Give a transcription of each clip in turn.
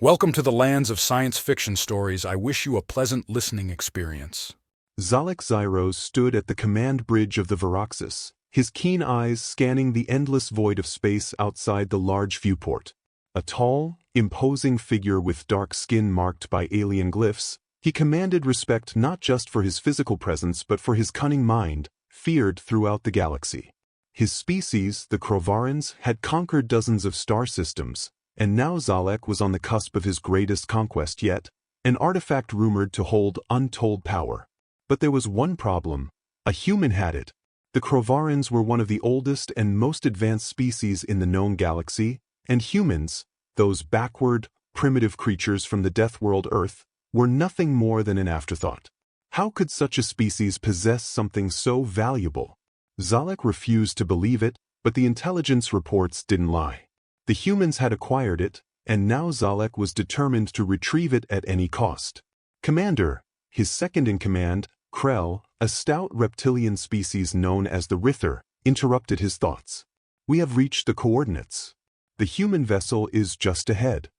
Welcome to the lands of science fiction stories. I wish you a pleasant listening experience. Zalek Zyros stood at the command bridge of the Varaxis, his keen eyes scanning the endless void of space outside the large viewport. A tall, imposing figure with dark skin marked by alien glyphs, he commanded respect not just for his physical presence but for his cunning mind, feared throughout the galaxy. His species, the Crovarans, had conquered dozens of star systems, and now Zalek was on the cusp of his greatest conquest yet, an artifact rumored to hold untold power. But there was one problem: a human had it. The Crovarans were one of the oldest and most advanced species in the known galaxy, and humans, those backward, primitive creatures from the death world Earth, were nothing more than an afterthought. How could such a species possess something so valuable? Zalek refused to believe it, but the intelligence reports didn't lie. The humans had acquired it, and now Zalek was determined to retrieve it at any cost. Commander, his second-in-command, Krell, a stout reptilian species known as the Rither, interrupted his thoughts. "We have reached the coordinates. The human vessel is just ahead."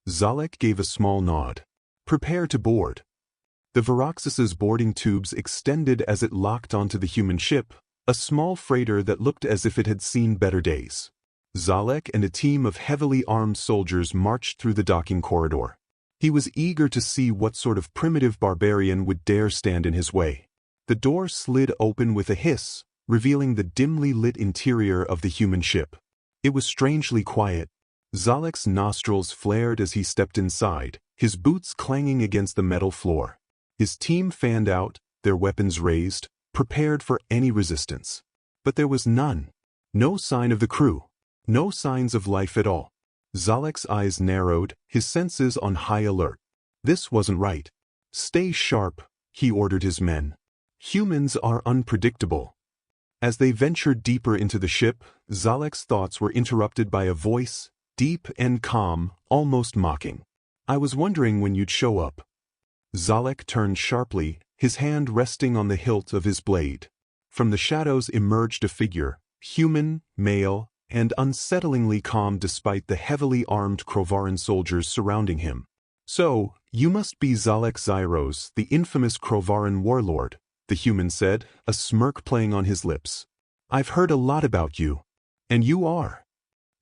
Zalek gave a small nod. "Prepare to board." The Varaxis's boarding tubes extended as it locked onto the human ship, a small freighter that looked as if it had seen better days. Zalek and a team of heavily armed soldiers marched through the docking corridor. He was eager to see what sort of primitive barbarian would dare stand in his way. The door slid open with a hiss, revealing the dimly lit interior of the human ship. It was strangely quiet. Zalek's nostrils flared as he stepped inside, his boots clanging against the metal floor. His team fanned out, their weapons raised, prepared for any resistance. But there was none. No sign of the crew. No signs of life at all. Zalek's eyes narrowed, his senses on high alert. This wasn't right. "Stay sharp," he ordered his men. "Humans are unpredictable." As they ventured deeper into the ship, Zalek's thoughts were interrupted by a voice, deep and calm, almost mocking. "I was wondering when you'd show up." Zalek turned sharply, his hand resting on the hilt of his blade. From the shadows emerged a figure, human, male, and unsettlingly calm despite the heavily armed Crovaran soldiers surrounding him. "So, you must be Zalek Zyros, the infamous Crovaran warlord," the human said, a smirk playing on his lips. "I've heard a lot about you." "And you are?"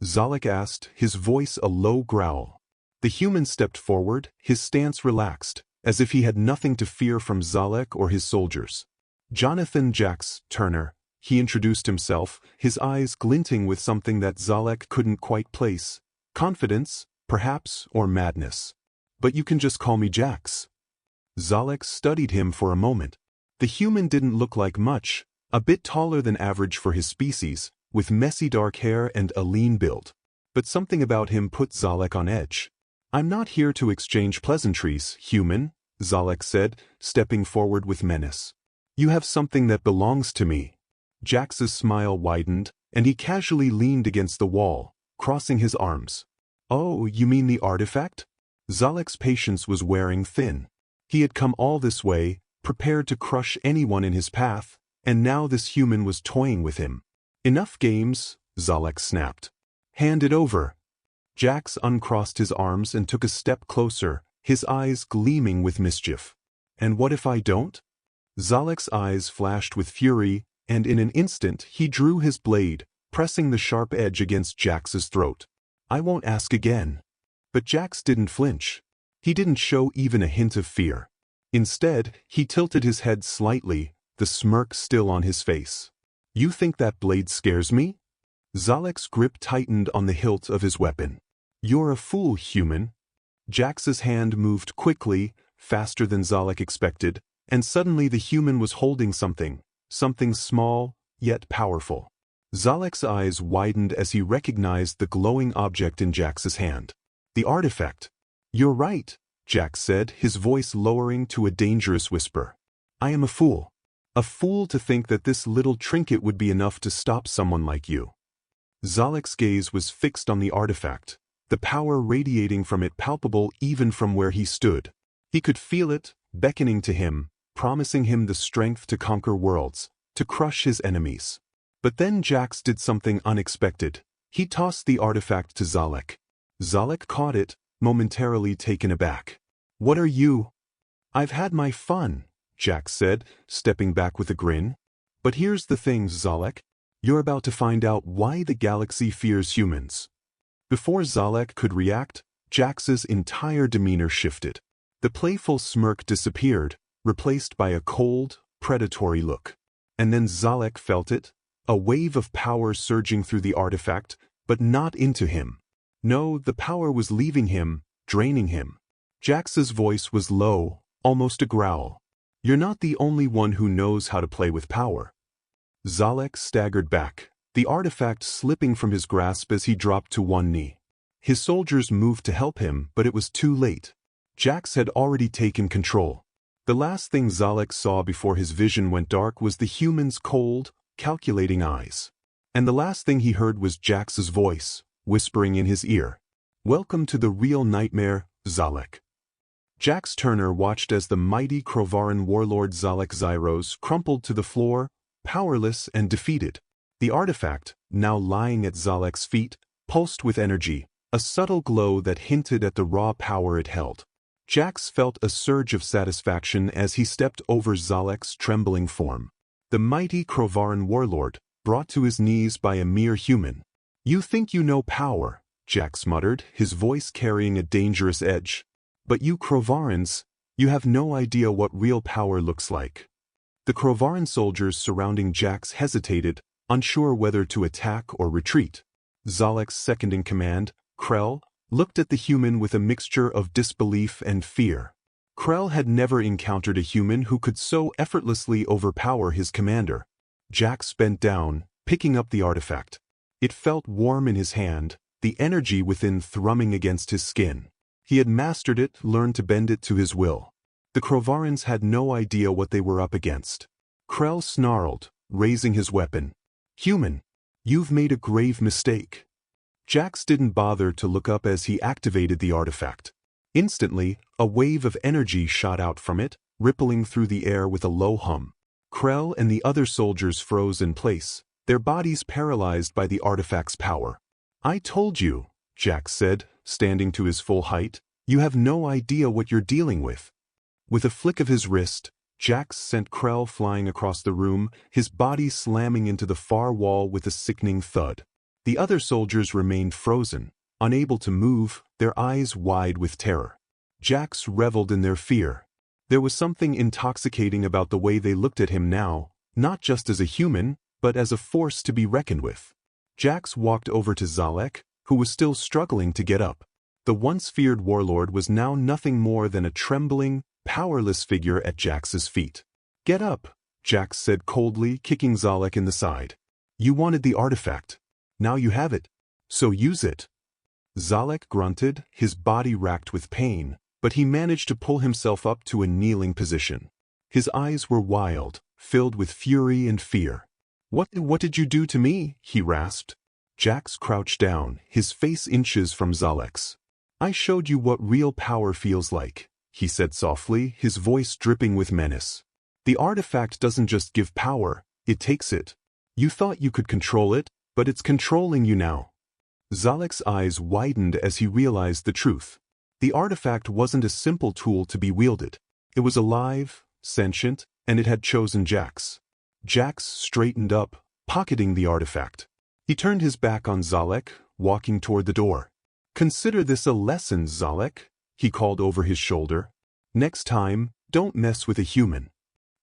Zalek asked, his voice a low growl. The human stepped forward, his stance relaxed, as if he had nothing to fear from Zalek or his soldiers. "Jonathan Jax Turner," he introduced himself, his eyes glinting with something that Zalek couldn't quite place. Confidence, perhaps, or madness. "But you can just call me Jax." Zalek studied him for a moment. The human didn't look like much, a bit taller than average for his species, with messy dark hair and a lean build. But something about him put Zalek on edge. "I'm not here to exchange pleasantries, human," Zalek said, stepping forward with menace. "You have something that belongs to me." Jax's smile widened, and he casually leaned against the wall, crossing his arms. "Oh, you mean the artifact?" Zalek's patience was wearing thin. He had come all this way, prepared to crush anyone in his path, and now this human was toying with him. "Enough games," Zalek snapped. "Hand it over." Jax uncrossed his arms and took a step closer, his eyes gleaming with mischief. "And what if I don't?" Zalek's eyes flashed with fury, and in an instant he drew his blade, pressing the sharp edge against Jax's throat. "I won't ask again." But Jax didn't flinch. He didn't show even a hint of fear. Instead, he tilted his head slightly, the smirk still on his face. "You think that blade scares me?" Zalek's grip tightened on the hilt of his weapon. "You're a fool, human." Jax's hand moved quickly, faster than Zalek expected, and suddenly the human was holding something small, yet powerful. Zalek's eyes widened as he recognized the glowing object in Jax's hand. The artifact. "You're right," Jax said, his voice lowering to a dangerous whisper. "I am a fool. A fool to think that this little trinket would be enough to stop someone like you." Zalek's gaze was fixed on the artifact, the power radiating from it palpable even from where he stood. He could feel it, beckoning to him, promising him the strength to conquer worlds, to crush his enemies. But then Jax did something unexpected. He tossed the artifact to Zalek. Zalek caught it, momentarily taken aback. "What are you?" "I've had my fun," Jax said, stepping back with a grin. "But here's the thing, Zalek. You're about to find out why the galaxy fears humans." Before Zalek could react, Jax's entire demeanor shifted. The playful smirk disappeared, replaced by a cold, predatory look. And then Zalek felt it, a wave of power surging through the artifact, but not into him. No, the power was leaving him, draining him. Jax's voice was low, almost a growl. "You're not the only one who knows how to play with power." Zalek staggered back, the artifact slipping from his grasp as he dropped to one knee. His soldiers moved to help him, but it was too late. Jax had already taken control. The last thing Zalek saw before his vision went dark was the human's cold, calculating eyes. And the last thing he heard was Jax's voice, whispering in his ear, "Welcome to the real nightmare, Zalek." Jax Turner watched as the mighty Krovaran warlord Zalek Zyros crumpled to the floor, powerless and defeated. The artifact, now lying at Zalek's feet, pulsed with energy, a subtle glow that hinted at the raw power it held. Jax felt a surge of satisfaction as he stepped over Zalek's trembling form. The mighty Krovaran warlord, brought to his knees by a mere human. "You think you know power," Jax muttered, his voice carrying a dangerous edge. "But you Krovarans, you have no idea what real power looks like." The Krovaran soldiers surrounding Jax hesitated, unsure whether to attack or retreat. Zalek's second-in-command, Krell, looked at the human with a mixture of disbelief and fear. Krell had never encountered a human who could so effortlessly overpower his commander. Jax bent down, picking up the artifact. It felt warm in his hand, the energy within thrumming against his skin. He had mastered it, learned to bend it to his will. The Krovarans had no idea what they were up against. Krell snarled, raising his weapon. "Human, you've made a grave mistake." Jax didn't bother to look up as he activated the artifact. Instantly, a wave of energy shot out from it, rippling through the air with a low hum. Krell and the other soldiers froze in place, their bodies paralyzed by the artifact's power. "I told you," Jax said, standing to his full height, "you have no idea what you're dealing with." With a flick of his wrist, Jax sent Krell flying across the room, his body slamming into the far wall with a sickening thud. The other soldiers remained frozen, unable to move, their eyes wide with terror. Jax reveled in their fear. There was something intoxicating about the way they looked at him now, not just as a human, but as a force to be reckoned with. Jax walked over to Zalek, who was still struggling to get up. The once feared warlord was now nothing more than a trembling, powerless figure at Jax's feet. "Get up," Jax said coldly, kicking Zalek in the side. "You wanted the artifact. Now you have it. So use it." Zalek grunted, his body racked with pain, but he managed to pull himself up to a kneeling position. His eyes were wild, filled with fury and fear. What did you do to me?" he rasped. Jax crouched down, his face inches from Zalek's. "I showed you what real power feels like," he said softly, his voice dripping with menace. "The artifact doesn't just give power, it takes it. You thought you could control it, but it's controlling you now." Zalek's eyes widened as he realized the truth. The artifact wasn't a simple tool to be wielded. It was alive, sentient, and it had chosen Jax. Jax straightened up, pocketing the artifact. He turned his back on Zalek, walking toward the door. "Consider this a lesson, Zalek," he called over his shoulder. "Next time, don't mess with a human."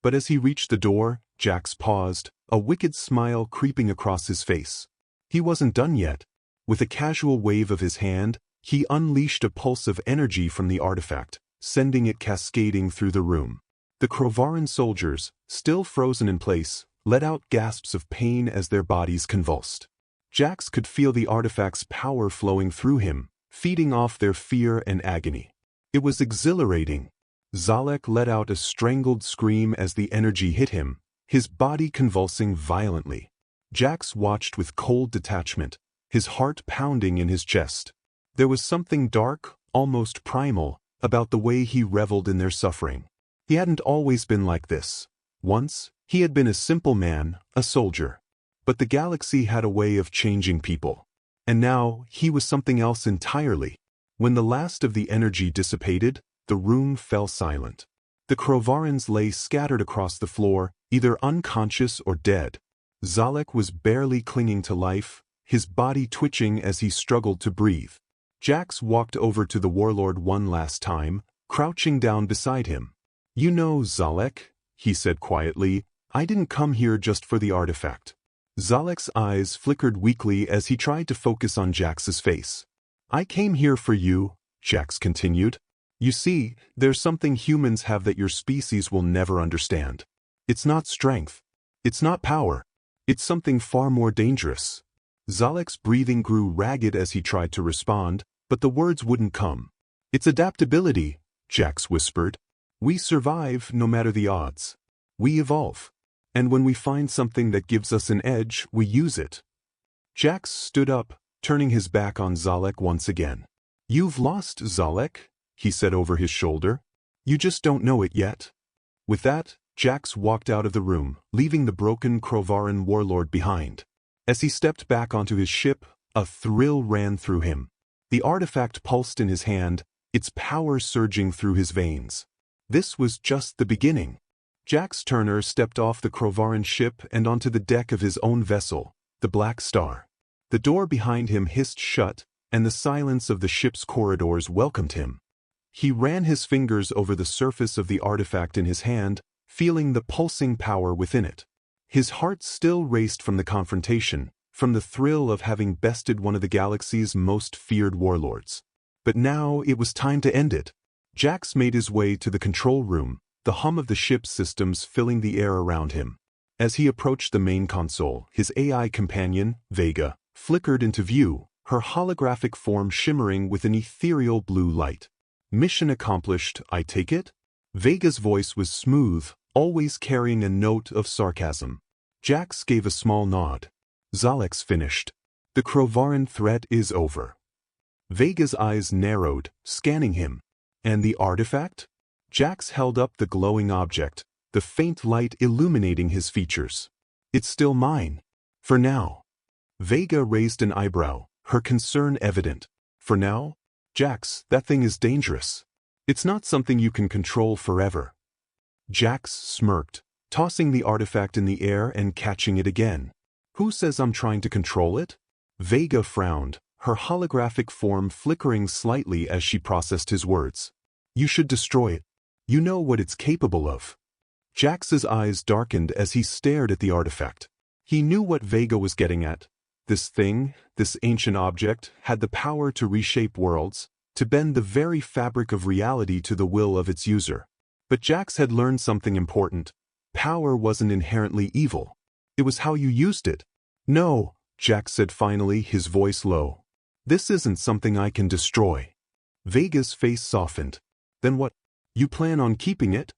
But as he reached the door, Jax paused, a wicked smile creeping across his face. He wasn't done yet. With a casual wave of his hand, he unleashed a pulse of energy from the artifact, sending it cascading through the room. The Krovaran soldiers, still frozen in place, let out gasps of pain as their bodies convulsed. Jax could feel the artifact's power flowing through him, feeding off their fear and agony. It was exhilarating. Zalek let out a strangled scream as the energy hit him, his body convulsing violently. Jax watched with cold detachment, his heart pounding in his chest. There was something dark, almost primal, about the way he reveled in their suffering. He hadn't always been like this. Once, he had been a simple man, a soldier. But the galaxy had a way of changing people. And now, he was something else entirely. When the last of the energy dissipated, the room fell silent. The Krovarans lay scattered across the floor, either unconscious or dead. Zalek was barely clinging to life, his body twitching as he struggled to breathe. Jax walked over to the warlord one last time, crouching down beside him. "You know, Zalek," he said quietly, "I didn't come here just for the artifact." Zalek's eyes flickered weakly as he tried to focus on Jax's face. "I came here for you," Jax continued. "You see, there's something humans have that your species will never understand. It's not strength. It's not power. It's something far more dangerous." Zalek's breathing grew ragged as he tried to respond, but the words wouldn't come. "It's adaptability," Jax whispered. "We survive no matter the odds. We evolve. And when we find something that gives us an edge, we use it." Jax stood up, turning his back on Zalek once again. "You've lost, Zalek," he said over his shoulder. "You just don't know it yet." With that, Jax walked out of the room, leaving the broken Krovaran warlord behind. As he stepped back onto his ship, a thrill ran through him. The artifact pulsed in his hand, its power surging through his veins. This was just the beginning. Jax Turner stepped off the Krovaran ship and onto the deck of his own vessel, the Black Star. The door behind him hissed shut, and the silence of the ship's corridors welcomed him. He ran his fingers over the surface of the artifact in his hand, feeling the pulsing power within it. His heart still raced from the confrontation, from the thrill of having bested one of the galaxy's most feared warlords. But now it was time to end it. Jax made his way to the control room, the hum of the ship's systems filling the air around him. As he approached the main console, his AI companion, Vega, flickered into view, her holographic form shimmering with an ethereal blue light. "Mission accomplished, I take it?" Vega's voice was smooth, always carrying a note of sarcasm. Jax gave a small nod. "Zalek's finished. The Krovaran threat is over." Vega's eyes narrowed, scanning him. "And the artifact?" Jax held up the glowing object, the faint light illuminating his features. "It's still mine. For now." Vega raised an eyebrow, her concern evident. "For now? Jax, that thing is dangerous. It's not something you can control forever." Jax smirked, tossing the artifact in the air and catching it again. "Who says I'm trying to control it?" Vega frowned, her holographic form flickering slightly as she processed his words. "You should destroy it. You know what it's capable of." Jax's eyes darkened as he stared at the artifact. He knew what Vega was getting at. This thing, this ancient object, had the power to reshape worlds, to bend the very fabric of reality to the will of its user. But Jax had learned something important. Power wasn't inherently evil. It was how you used it. "No," Jax said finally, his voice low. "This isn't something I can destroy." Vega's face softened. "Then what? You plan on keeping it?"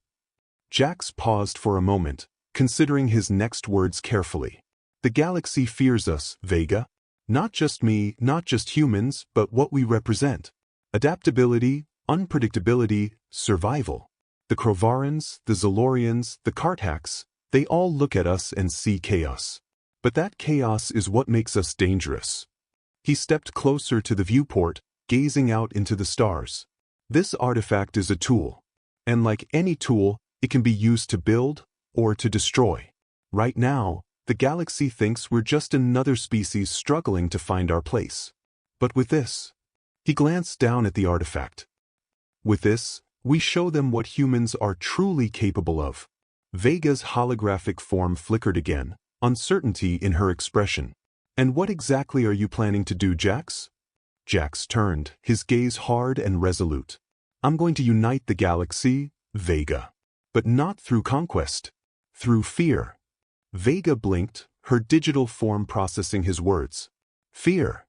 Jax paused for a moment, considering his next words carefully. "The galaxy fears us, Vega. Not just me, not just humans, but what we represent. Adaptability, unpredictability, survival. The Krovarans, the Zalorians, the Kartaks, they all look at us and see chaos. But that chaos is what makes us dangerous." He stepped closer to the viewport, gazing out into the stars. "This artifact is a tool. And like any tool, it can be used to build or to destroy. Right now, the galaxy thinks we're just another species struggling to find our place. But with this," he glanced down at the artifact. "With this, we show them what humans are truly capable of." Vega's holographic form flickered again, uncertainty in her expression. "And what exactly are you planning to do, Jax?" Jax turned, his gaze hard and resolute. "I'm going to unite the galaxy, Vega. But not through conquest. Through fear." Vega blinked, her digital form processing his words. "Fear?"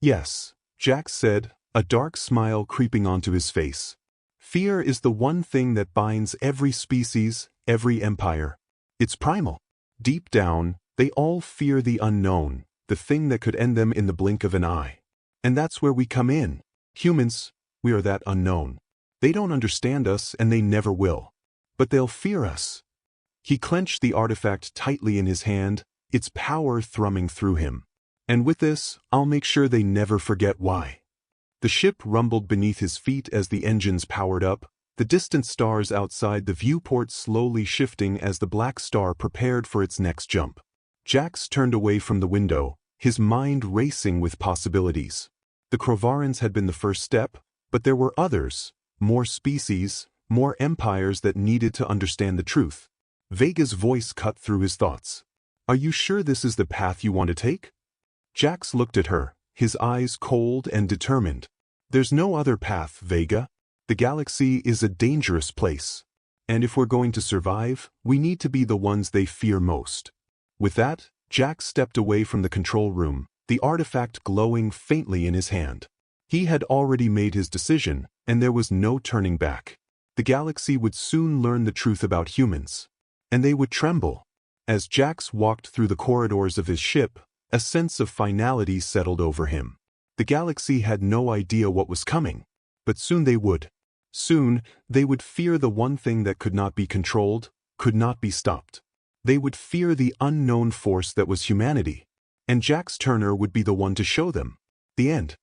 "Yes," Jax said, a dark smile creeping onto his face. "Fear is the one thing that binds every species, every empire. It's primal. Deep down, they all fear the unknown, the thing that could end them in the blink of an eye. And that's where we come in. Humans, we are that unknown. They don't understand us and they never will. But they'll fear us." He clenched the artifact tightly in his hand, its power thrumming through him. "And with this, I'll make sure they never forget why." The ship rumbled beneath his feet as the engines powered up, the distant stars outside the viewport slowly shifting as the Black Star prepared for its next jump. Jax turned away from the window, his mind racing with possibilities. The Crovarans had been the first step, but there were others, more species, more empires that needed to understand the truth. Vega's voice cut through his thoughts. "Are you sure this is the path you want to take?" Jax looked at her, his eyes cold and determined. "There's no other path, Vega. The galaxy is a dangerous place. And if we're going to survive, we need to be the ones they fear most." With that, Jax stepped away from the control room, the artifact glowing faintly in his hand. He had already made his decision, and there was no turning back. The galaxy would soon learn the truth about humans. And they would tremble. As Jax walked through the corridors of his ship, a sense of finality settled over him. The galaxy had no idea what was coming, but soon they would. Soon, they would fear the one thing that could not be controlled, could not be stopped. They would fear the unknown force that was humanity. And Jax Turner would be the one to show them. The end.